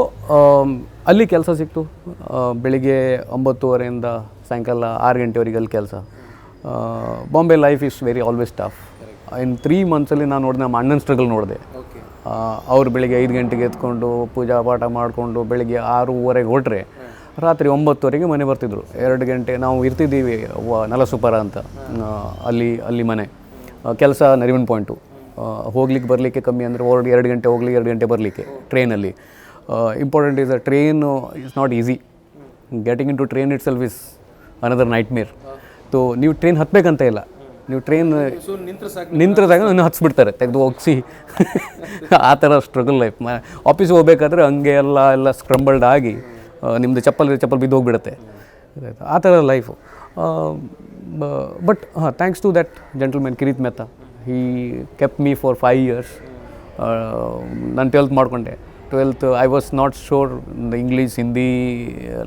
ಅಲ್ಲಿ ಕೆಲಸ ಸಿಕ್ತು. ಬೆಳಿಗ್ಗೆ 9:30 ಸಾಯಂಕಾಲ 6 ಗಂಟೆವರೆಗೆ ಅಲ್ಲಿ ಕೆಲಸ. Bombay life is always tough. In 3 ಮಂತ್ಸಲ್ಲಿ ನಾನು ನೋಡಿದೆ, ನಮ್ಮ ಅಣ್ಣನ ಸ್ಟ್ರಗಲ್ ನೋಡಿದೆ. ಅವ್ರು ಬೆಳಿಗ್ಗೆ 5 ಗಂಟೆಗೆ ಎತ್ಕೊಂಡು ಪೂಜಾ ಪಾಠ ಮಾಡಿಕೊಂಡು ಬೆಳಿಗ್ಗೆ 6:30 ಹೊರಟ್ರೆ ರಾತ್ರಿ 9:00 ಮನೆ ಬರ್ತಿದ್ರು. 2 ಗಂಟೆ ನಾವು ಇರ್ತಿದ್ದೀವಿ ನಲಸುಪರ ಅಂತ, ಅಲ್ಲಿ ಮನೆ. ಕೆಲಸ ನರಿಮನ್ ಪಾಯಿಂಟು. ಹೋಗ್ಲಿಕ್ಕೆ ಬರಲಿಕ್ಕೆ ಕಮ್ಮಿ ಅಂದರೆ 2 ಗಂಟೆ ಹೋಗ್ಲಿಕ್ಕೆ 2 ಗಂಟೆ ಬರಲಿಕ್ಕೆ ಟ್ರೈನಲ್ಲಿ. Important is a train is not easy. Getting into train itself is another nightmare. So ನೀವು ಟ್ರೈನ್ ಹತ್ತಬೇಕಂತ ಇಲ್ಲ, ನೀವು ಟ್ರೈನ್ ನಿಂತ್ರಾಗ ಇನ್ನೂ ಹತ್ಸ್ಬಿಡ್ತಾರೆ ತೆಗೆದು ಹೋಗಿಸಿ. ಆ ಥರ ಸ್ಟ್ರಗಲ್ ಲೈಫ್. ಆಫೀಸಿಗೆ ಹೋಗ್ಬೇಕಾದ್ರೆ ಹಂಗೆ ಎಲ್ಲ ಸ್ಕ್ರಂಬಲ್ಡ್ ಆಗಿ ನಿಮ್ಮದು ಚಪ್ಪಲ್ ಬಿದ್ದು ಹೋಗ್ಬಿಡುತ್ತೆ. ಆ ಥರ life. But thanks to that gentleman Kirit Mehta, he kept me for 5 years. ನಾನು 12th ಮಾಡಿಕೊಂಡೆ. 12th I was not sure. English, Hindi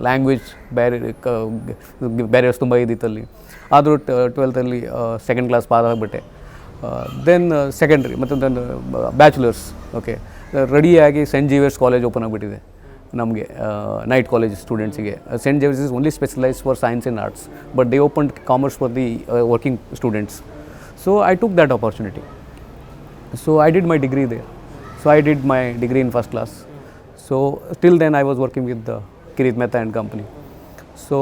language barriers ತುಂಬ ಇದ್ದಿತ್ತಲ್ಲಿ. ಆದರೂ 12th ಸೆಕೆಂಡ್ ಕ್ಲಾಸ್ ಪಾಸ್ ಆಗಿಬಿಟ್ಟೆ. ದೆನ್ ಸೆಕೆಂಡ್ರಿ ಮತ್ತು ದೆನ್ ಬ್ಯಾಚುಲರ್ಸ್. ಓಕೆ, ರೆಡಿಯಾಗಿ ಸೆಂಟ್ ಜೇವಿಯರ್ಸ್ ಕಾಲೇಜ್ ಓಪನ್ ಆಗಿಬಿಟ್ಟಿದೆ ನಮಗೆ, ನೈಟ್ ಕಾಲೇಜ್ ಸ್ಟೂಡೆಂಟ್ಸಿಗೆ. Saint Xavier's is only specialise for science and arts, but they open commerce for the working students. So I took that opportunity. So I did my degree there. So I did my degree in first class. So till then I was working with the Kirit Mehta and company. So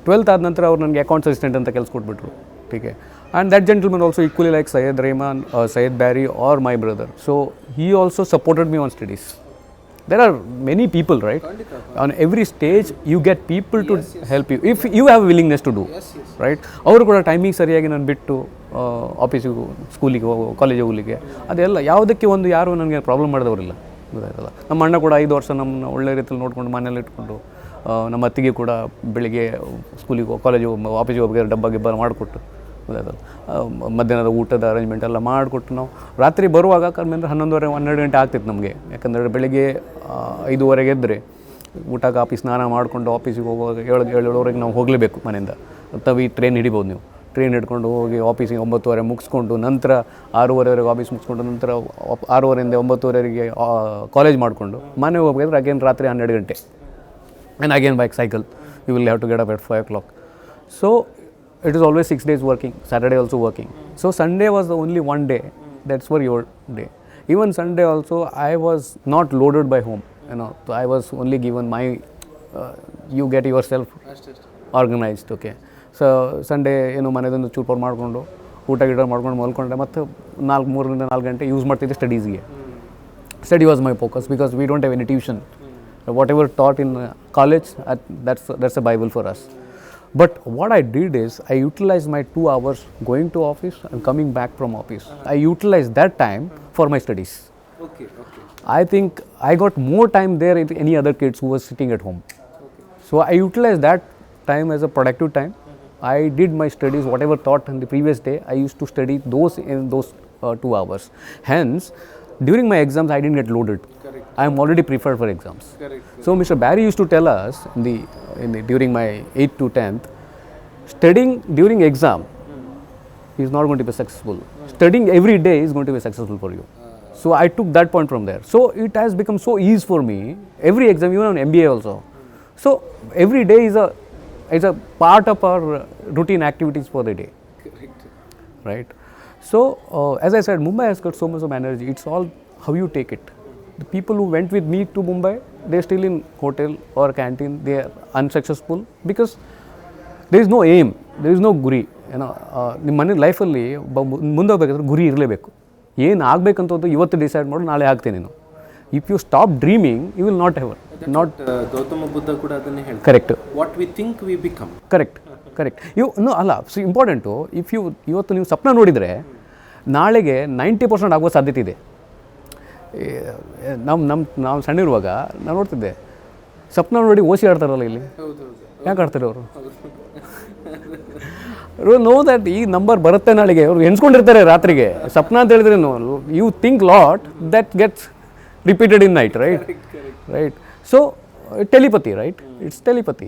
12th ಆದ ನಂತರ ಅವ್ರು ನನಗೆ accounts assistant ಅಂತ ಕೆಲಸ ಕೊಟ್ಬಿಟ್ರು. ಟೀಕೆ. And that gentleman also equally like Syed Rehman, Syed Barry or my brother. So he also supported me on studies. There are many people, right? On every stage you get people to help you if you have willingness to do. Right? ಅವರು ಕೂಡ timing ಸರಿಯಾಗಿ ನಾನು ಬಿಟ್ಟು ಆಫೀಸಿಗೆ, ಸ್ಕೂಲಿಗೆ ಕಾಲೇಜಿಗೆ ಹೋಗಲಿಕ್ಕೆ ಅದೆಲ್ಲ ಯಾವುದಕ್ಕೆ ಯಾರು ನನಗೆ ಪ್ರಾಬ್ಲಮ್ ಮಾಡಿದವರಿಲ್ಲ. ಗೊತ್ತಾಯ್ತಲ್ಲ. ನಮ್ಮ ಅಣ್ಣ ಕೂಡ 5 ವರ್ಷ ನಮ್ಮನ್ನ ಒಳ್ಳೆ ರೀತಿಯಲ್ಲಿ ನೋಡಿಕೊಂಡು ಮನೇಲಿ ಇಟ್ಕೊಂಡು, ನಮ್ಮ ಅತ್ತಿಗೆ ಕೂಡ ಬೆಳಿಗ್ಗೆ ಸ್ಕೂಲಿಗೆ ಕಾಲೇಜಿಗೆ ಆಫೀಸಿಗೆ ಹೋಗ್ಬೇಕಾದ್ರೆ ಡಬ್ಬ ಮಾಡಿಕೊಟ್ಟು, ಗೊತ್ತಾಯ್ತಲ್ಲ, ಮಧ್ಯಾಹ್ನದ ಊಟದ ಅರೇಂಜ್ಮೆಂಟ್ ಎಲ್ಲ ಮಾಡಿಕೊಟ್ಟು ನಾವು ರಾತ್ರಿ ಬರುವಾಗ ಕಮ್ಮಿ ಅಂದರೆ 11:30-12 ಗಂಟೆ ಆಗ್ತಿತ್ತು ನಮಗೆ. ಯಾಕಂದರೆ ಬೆಳಿಗ್ಗೆ 5:30 ಎದ್ದರೆ ಊಟಕ್ಕೆ ಆಫೀಸ್ ಸ್ನಾನ ಮಾಡಿಕೊಂಡು ಆಫೀಸಿಗೆ ಹೋಗುವಾಗ 7:30 ನಾವು ಹೋಗಲೇಬೇಕು ಮನೆಯಿಂದ. ಟ್ರೈನ್ ಹಿಡಿಬೋದು ನೀವು. ಟ್ರೈನ್ ಹಿಡ್ಕೊಂಡು ಹೋಗಿ ಆಫೀಸಿಗೆ 9:30 ಮುಗಿಸ್ಕೊಂಡು, ನಂತರ 6:30 ಆಫೀಸ್ ಮುಗಿಸ್ಕೊಂಡು, ನಂತರ 6:30 9:30 ಕಾಲೇಜ್ ಮಾಡಿಕೊಂಡು ಮನೆಗೆ ಹೋಗ್ಬೇಕಾದ್ರೆ ಅಗೇನ್ ರಾತ್ರಿ 12 ಗಂಟೆ. And again bike cycle you will have to get up at 5 o'clock. So it is always 6 days working, Saturday also working. So Sunday was the only one day, that's for your day. Even Sunday also I was not loaded by home, so I was only given my you get yourself organized. Okay, so Sunday ಮನೆದೊಂದು ಚೂಪರ್ ಮಾಡಿಕೊಂಡು ಊಟ ಮಾಡ್ಕೊಂಡು ಮಲ್ಕೊಂಡೆ, ಮತ್ತು 3 4 ಗಂಟೆ use ಮಾಡ್ತಿದ್ದೆ ಸ್ಟಡೀಸ್ಗೆ. Study was my focus because we don't have any tuition. Whatever taught in college, that's a Bible for us. But what I did is I utilized my 2 hours going to office and coming back from office. I utilized that time for my studies. Okay. I think I got more time there than any other kids who was sitting at home. So I utilized that time as a productive time. I did my studies, whatever taught in the previous day, I used to study those in those 2 hours. Hence, during my exams, I didn't get loaded. Correct. I am already prepared for exams. Correct. So Mr. Barry used to tell us during my 8th to 10th, studying during exam is not going to be successful. Studying every day is going to be successful for you. So I took that point from there. So it has become so easy for me. Every exam, even on MBA also. So every day is a part of our routine activities for the day. Correct. Right? So as I said, Mumbai has got so much of energy. It's all how you take it. The people who went with me to Mumbai, they're still in hotel or canteen. They are unsuccessful because there is no aim, there is no ಗುರಿ. ನಿಮ್ಮ ಮನೆ ಲೈಫಲ್ಲಿ ಮುಂದೆ ಹೋಗ್ಬೇಕಾದ್ರೆ ಗುರಿ ಇರಲೇಬೇಕು. ಏನು ಆಗಬೇಕಂತದ್ದು ಇವತ್ತು ಡಿಸೈಡ್ ಮಾಡಿ ನಾಳೆ ಆಗ್ತೀನಿ ನೀನು. If you stop dreaming you will not ever not. Gautama Buddha ಕೂಡ ಅದನ್ನೇ ಹೇಳ್ತಾರೆ. Correct. What we think we become. Correct. ಅಲ್ಲ, ಸೊ ಇಂಪಾರ್ಟೆಂಟು. ಇವತ್ತು ನೀವು ಸ್ವಪ್ನ ನೋಡಿದರೆ ನಾಳೆಗೆ 90% ಆಗುವ ಸಾಧ್ಯತೆ ಇದೆ. ನಾವು ಸಣ್ಣಿರುವಾಗ ನಾನು ನೋಡ್ತಿದ್ದೆ, ಸ್ವಪ್ನ ನೋಡಿ ಓಸಿ ಆಡ್ತಾರಲ್ಲ ಇಲ್ಲಿ. ಯಾಕೆ ಆಡ್ತಾರೆ ಅವರು? ನೋ ದ್ಯಾಟ್ ಈ ನಂಬರ್ ಬರುತ್ತೆ ನಾಳೆಗೆ, ಅವ್ರು ಎಣ್ಸ್ಕೊಂಡಿರ್ತಾರೆ ರಾತ್ರಿಗೆ. ಸ್ವಪ್ನ ಅಂತ ಹೇಳಿದ್ರೆ you think lot that gets repeated in night, right. So telepathy, right? It's telepathy.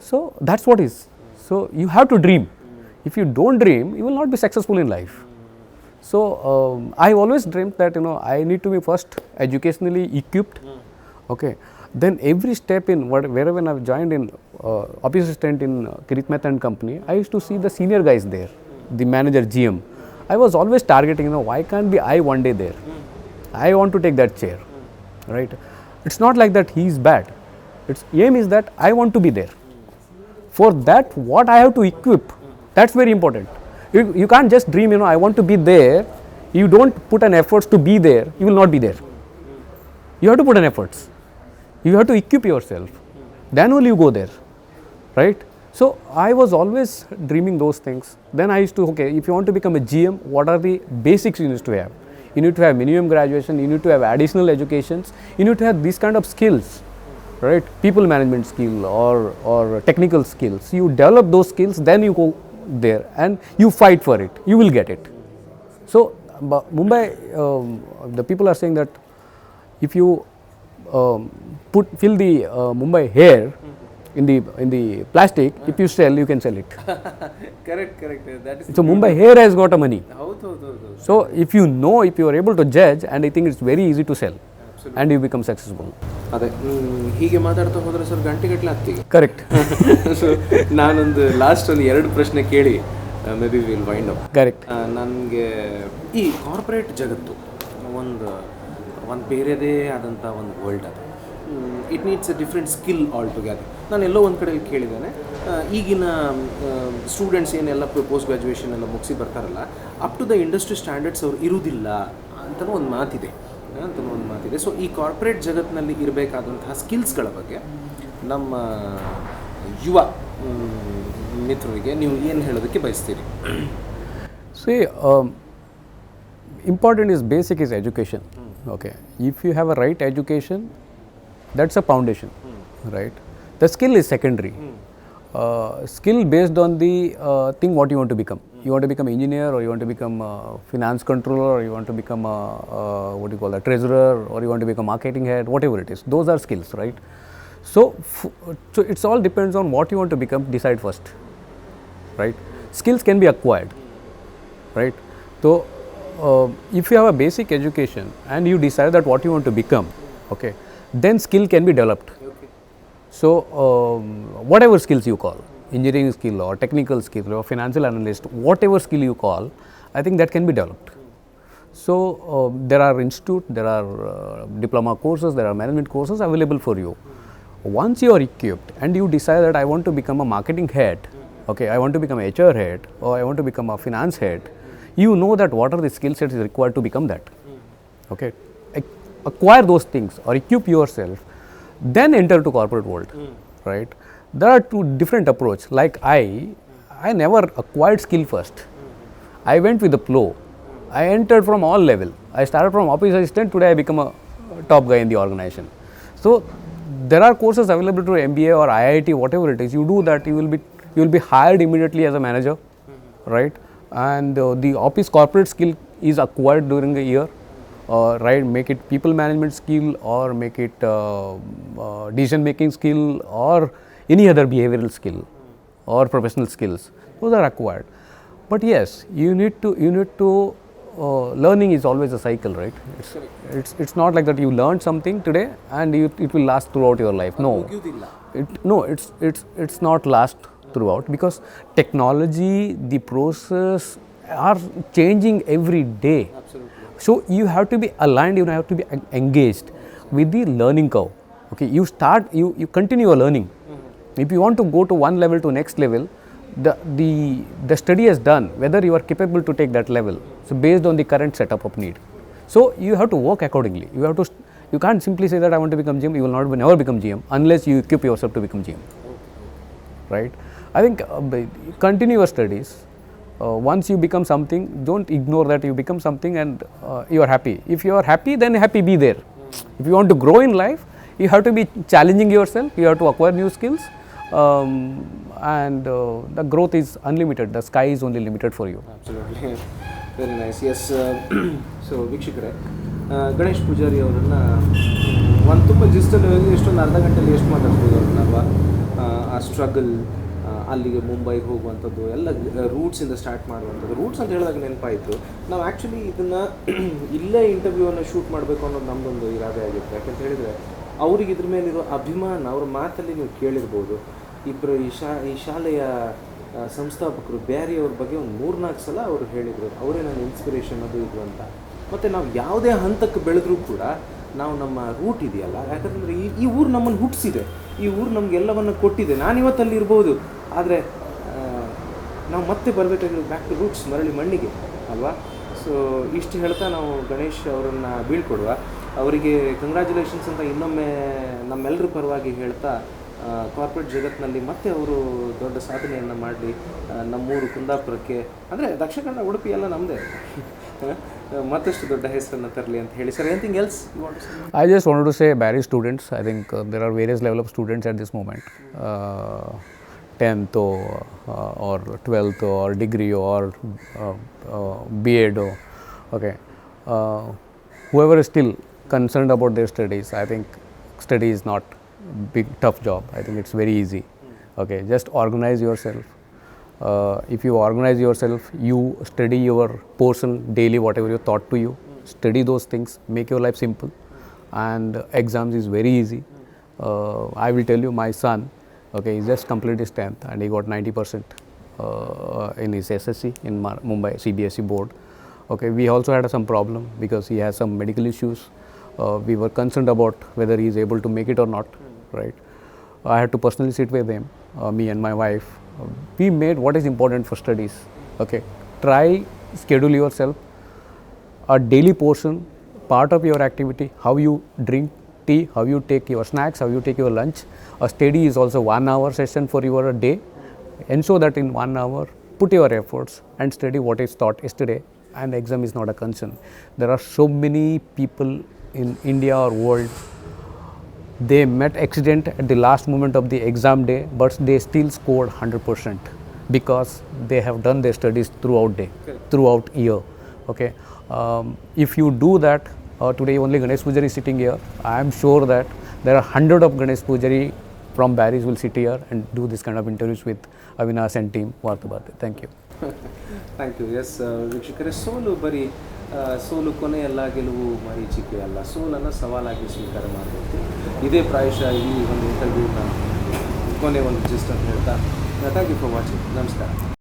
So that's what is. So you have to dream. If you don't dream, you will not be successful in life. So I always dreamt that I need to be first educationally equipped. Okay. Then every step in wherever I've joined in office assistant in Kirit Mehta and Company, I used to see the senior guys there, the manager, GM. I was always targeting, why can't be I one day there? I want to take that chair, right? It's not like that he is bad. Its aim is that I want to be there. For that, what I have to equip, that's very important. You can't just dream, I want to be there. You don't put an effort to be there, you will not be there. You have to put an efforts. You have to equip yourself. Then only you go there, right? So I was always dreaming those things. Then I used to, okay, if you want to become a GM, what are the basics you need to have? You need to have minimum graduation, you need to have additional educations, you need to have these kind of skills, right? People management skill or technical skills. You develop those skills, then you go there and you fight for it. You will get it. So Mumbai, the people are saying that if you fill the Mumbai hair in the plastic, if you sell, you can sell it. Correct. That is. So Mumbai hair has got a money. ಹೌದು. So if you are able to judge, and I think it's very easy to sell, and you become successful. ಅದೇ ಹೀಗೆ ಮಾತಾಡ್ತಾ ಹೋದರೆ sir ಗಂಟೆಗಟ್ಟಲೆ ಆಗ್ತೀವಿ. Correct. So ನಾನೊಂದು last ಒಂದು 2 ಪ್ರಶ್ನೆ ಕೇಳಿ may be will wind up. Correct. ನನಗೆ ಈ ಕಾರ್ಪೊರೇಟ್ ಜಗತ್ತು ಒಂದು ಬೇರೆದೇ ಆದಂಥ ಒಂದು ವರ್ಲ್ಡ್ ಅದು. It needs A different skill all together. ನಾನು ಎಲ್ಲೋ ಒಂದು ಕಡೆ ಕೇಳಿದ್ದೇನೆ, ಈಗಿನ ಸ್ಟೂಡೆಂಟ್ಸ್ ಏನೆಲ್ಲ ಪೋಸ್ಟ್ ಗ್ರ್ಯಾಜುಯೇಷನ್ ಎಲ್ಲ ಮುಗಿಸಿ ಬರ್ತಾರಲ್ಲ, up to the industry standards ಅವ್ರು ಇರುವುದಿಲ್ಲ ಅಂತಲೂ ಒಂದು ಮಾತಿದೆ. ಸೊ ಈ ಕಾರ್ಪೊರೇಟ್ ಜಗತ್ತಿನಲ್ಲಿ ಇರಬೇಕಾದಂತಹ ಸ್ಕಿಲ್ಸ್ಗಳ ಬಗ್ಗೆ ನಮ್ಮ ಯುವ ಮಿತ್ರರಿಗೆ ನೀವು ಏನು ಹೇಳೋದಕ್ಕೆ ಬಯಸ್ತೀರಿ? See, important is basic is education. Okay. If you have a right education, that's a foundation, right? The skill is secondary. Skill based on the thing what you want to become. You want to become engineer, or you want to become finance controller, or you want to become what do you call a treasurer, or you want to become marketing head, whatever it is. Those are skills, right? So it's all depends on what you want to become. Decide first, right? Skills can be acquired, right? So if you have a basic education and you decide that what you want to become, okay, then skill can be developed. Okay. So whatever skills you call, engineering skill or technical skill or financial analyst, whatever skill you call, I think that can be developed. So there are institutes, there are diploma courses, there are management courses available for you. Once you are equipped and you decide that I want to become a marketing head, okay, I want to become a HR head, or I want to become a finance head, you know that what are the skill sets required to become that. Okay, acquire those things or equip yourself, then enter to corporate world, right? There are two different approach. Like I never acquired skill first. I went with the flow. I entered from all level. I started from office assistant. Today I become a top guy in the organization. So there are courses available to MBA or IIT, whatever it is. You do that, you will be hired immediately as a manager, right? And the office corporate skill is acquired during a year, right? Make it people management skill, or make it decision making skill, or any other behavioral skill or professional skills. Those are acquired. But yes, you need to learning is always a cycle, right? It's not like that you learned something today and it will last throughout your life. No, it's not last throughout, because technology, the process are changing every day. Absolutely. So you have to be aligned, you have to be engaged with the learning curve. Okay, you continue your learning. If you want to go to one level to next level, the study is done whether you are capable to take that level. So based on the current setup of need. So you have to work accordingly. You can't simply say that I want to become GM. You will never become GM unless you equip yourself to become GM. Right? I think continue your studies. Once you become something, don't ignore that you become something and you are happy. If you are happy, then happy be there. If you want to grow in life, you have to be challenging yourself. You have to acquire new skills. And the growth is unlimited. The sky is only limited for you. Absolutely very nice. Yes. So ವೀಕ್ಷಕರೇ, ಗಣೇಶ್ ಪೂಜಾರಿ ಅವರನ್ನು ಒಂದು ತುಂಬ ಜಿಸ್ಟಲ್ಲಿ ಹೋಗಿ ಎಷ್ಟೊಂದು ಅರ್ಧ ಗಂಟೆಯಲ್ಲಿ ಎಷ್ಟು ಮಾತಾಡ್ಬೋದು ಅವ್ರನ್ನಲ್ವಾ. ಆ ಸ್ಟ್ರಗಲ್, ಅಲ್ಲಿಗೆ ಮುಂಬೈಗೆ ಹೋಗುವಂಥದ್ದು ಎಲ್ಲ ರೂಟ್ಸಿಂದ ಸ್ಟಾರ್ಟ್ ಮಾಡುವಂಥದ್ದು. ರೂಟ್ಸ್ ಅಂತ ಹೇಳಿದಾಗ ನೆನಪಾಯಿತು, ನಾವು ಆ್ಯಕ್ಚುಲಿ ಇದನ್ನು ಇಲ್ಲೇ ಇಂಟರ್ವ್ಯೂವನ್ನು ಶೂಟ್ ಮಾಡಬೇಕು ಅನ್ನೋದು ನಮ್ಮದೊಂದು ಇರಾದೆ ಆಗಿತ್ತು. ಯಾಕಂತ ಹೇಳಿದರೆ ಅವ್ರಿಗೆ ಇದ್ರ ಮೇಲಿರೋ ಅಭಿಮಾನ ಅವ್ರ ಮಾತಲ್ಲಿ ನೀವು ಕೇಳಿರ್ಬೋದು. ಇಬ್ಬರು ಈ ಶಾಲೆಯ ಸಂಸ್ಥಾಪಕರು ಬ್ಯಾರಿಯವ್ರ ಬಗ್ಗೆ ಒಂದು 3-4 ಸಲ ಅವರು ಹೇಳಿದರು, ಅವರೇ ನನ್ನ ಇನ್ಸ್ಪಿರೇಷನ್ ಅದು ಇದು ಅಂತ. ಮತ್ತು ನಾವು ಯಾವುದೇ ಹಂತಕ್ಕೆ ಬೆಳೆದ್ರೂ ಕೂಡ ನಾವು ನಮ್ಮ ರೂಟ್ ಇದೆಯಲ್ಲ, ಯಾಕಂದರೆ ಈ ಊರು ನಮ್ಮನ್ನು ಹುಟ್ಟಿಸಿದೆ, ಈ ಊರು ನಮಗೆಲ್ಲವನ್ನು ಕೊಟ್ಟಿದೆ. ನಾನಿವತ್ತಲ್ಲಿ ಇರ್ಬೋದು, ಆದರೆ ನಾವು ಮತ್ತೆ ಬರಬೇಕಾಗಿರೋದು ಬ್ಯಾಕ್ ಟು ರೂಟ್ಸ್, ಮರಳಿ ಮಣ್ಣಿಗೆ ಅಲ್ವಾ. ಸೊ ಇಷ್ಟು ಹೇಳ್ತಾ ನಾವು ಗಣೇಶ್ ಅವರನ್ನು ಬೀಳ್ಕೊಡುವ, ಅವರಿಗೆ ಕಂಗ್ರ್ಯಾಚುಲೇಷನ್ಸ್ ಅಂತ ಇನ್ನೊಮ್ಮೆ ನಮ್ಮೆಲ್ಲರ ಪರವಾಗಿ ಹೇಳ್ತಾ, ಕಾರ್ಪೊರೇಟ್ ಜಗತ್ತಿನಲ್ಲಿ ಮತ್ತೆ ಅವರು ದೊಡ್ಡ ಸಾಧನೆಯನ್ನು ಮಾಡಲಿ. ನಮ್ಮೂರು ಕುಂದಾಪುರಕ್ಕೆ, ಅಂದರೆ ದಕ್ಷಿಣ ಕನ್ನಡ, ಉಡುಪಿ ಎಲ್ಲ ನಮ್ಮದೇ, ಮತ್ತಷ್ಟು ದೊಡ್ಡ ಹೆಸರನ್ನು ತರಲಿ ಅಂತ ಹೇಳಿ. Sir, anything else you want to say? I just wanted to say Barry students, I think there are various level of students at this moment, 10th or 12th or degree or B.Ed. Okay. Whoever is still concerned about their studies, I think study is not big tough job. I think it's very easy. Okay, just organize yourself. If you organize yourself, you study your portion daily, whatever you taught to you, study those things, make your life simple, and exams is very easy. I will tell you, my son, okay, he just completed his 10th and he got 90% in his SSC in Mumbai CBSE board. Okay, we also had some problem because he has some medical issues. We were concerned about whether he is able to make it or not, right? I had to personally sit with him, me and my wife. We made what is important for studies. Okay, try schedule yourself a daily portion, part of your activity, how you drink tea, how you take your snacks, how you take your lunch. A study is also 1 hour session for your day. Ensure that in 1 hour, put your efforts and study what is taught yesterday, and exam is not a concern. There are so many people in India or world, they met accident at the last moment of the exam day, but they still scored 100% because they have done their studies throughout day, throughout year. Okay, if you do that, today only Ganesh Pujari is sitting here. I am sure that there are 100 of Ganesh Pujari from Barry's will sit here and do this kind of interviews with Avinash and team. Thank you. Thank you. Yes ವೀಕ್ಷಕರೇ, ಸೋಲು ಕೊನೆಯಲ್ಲ, ಗೆಲುವು ಮರೀಚಿಕೆ ಅಲ್ಲ. ಸೋಲನ್ನು ಸವಾಲಾಗಿ ಸ್ವೀಕಾರ ಮಾಡಬೇಕು. ಇದೇ ಪ್ರಾಯಶಃ ಈ ಒಂದು ಇಂಟರ್ವ್ಯೂನ ಕೊನೆ ಒಂದು ಜಿಸ್ಟ್ ಅಂತ ಹೇಳ್ತಾ, ಥ್ಯಾಂಕ್ ಯು ಫಾರ್ ವಾಚಿಂಗ್. ನಮಸ್ಕಾರ.